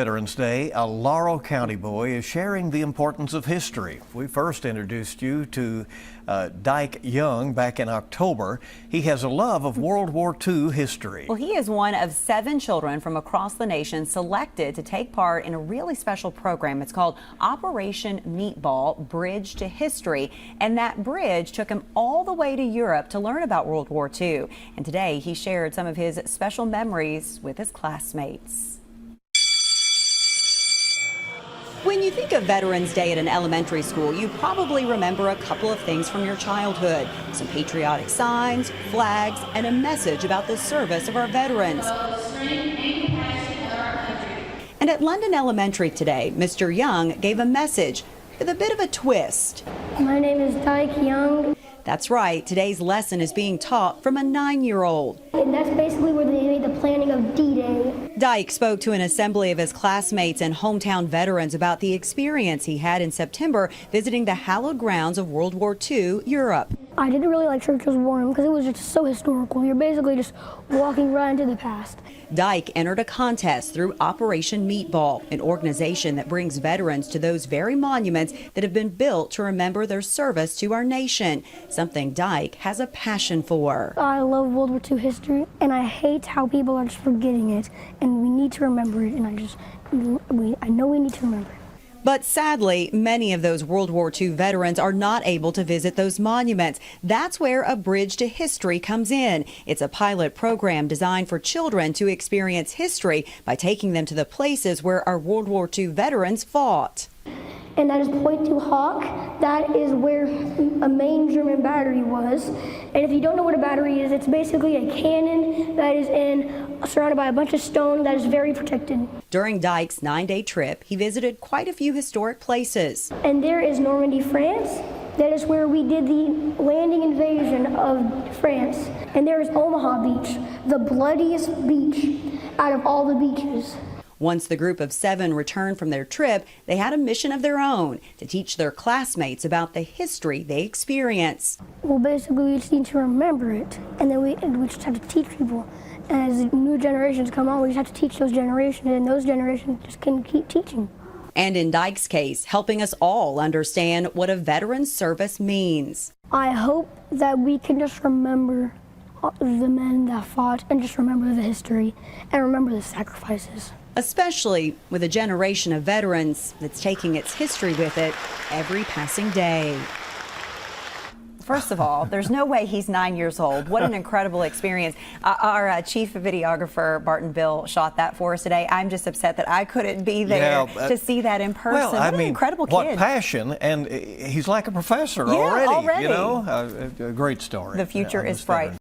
Veterans Day, a Laurel County boy is sharing the importance of history. We first introduced you to Dyche Young back in October. He has a love of World War II history. Well, he is one of 7 children from across the nation selected to take part in a really special program. It's called Operation Meatball, Bridge to History. And that bridge took him all the way to Europe to learn about World War II. And today he shared some of his special memories with his classmates. When you think of Veterans Day at an elementary school, you probably remember a couple of things from your childhood. Some patriotic signs, flags, and a message about the service of our veterans. And at London Elementary today, Mr. Young gave a message with a bit of a twist. My name is Dyche Young. That's right, today's lesson is being taught from a 9-year-old. And that's basically where they made the planning of D-Day. Dyche spoke to an assembly of his classmates and hometown veterans about the experience he had in September visiting the hallowed grounds of World War II Europe. I didn't really like Churchill's War because it was just so historical. You're basically just walking right into the past. Dyche entered a contest through Operation Meatball, an organization that brings veterans to those very monuments that have been built to remember their service to our nation, something Dyche has a passion for. I love World War II history, and I hate how people are just forgetting it, and we need to remember it, and I know we need to remember it. But sadly, many of those World War II veterans are not able to visit those monuments. That's where A Bridge to History comes in. It's a pilot program designed for children to experience history by taking them to the places where our World War II veterans fought. And that is Point to Hawk. That is where a main German battery was. And if you don't know what a battery is, it's basically a cannon that is surrounded by a bunch of stone that is very protected. During Dyche's 9-day trip, he visited quite a few historic places. And there is Normandy, France. That is where we did the landing invasion of France. And there is Omaha Beach, the bloodiest beach out of all the beaches. Once the group of 7 returned from their trip, they had a mission of their own to teach their classmates about the history they experienced. Well, basically, we just need to remember it, and then we just have to teach people. And as new generations come on, we just have to teach those generations, and those generations just can keep teaching. And in Dyche's case, helping us all understand what a veteran's service means. I hope that we can just remember the men that fought and just remember the history and remember the sacrifices. Especially with a generation of veterans that's taking its history with it every passing day. First of all, there's no way he's 9 years old. What an incredible experience. Our chief videographer, Barton Bill, shot that for us today. I'm just upset that I couldn't be there to see that in person. Well, what an incredible kid. What passion, and he's like a professor already. You know, a great story. The future is bright.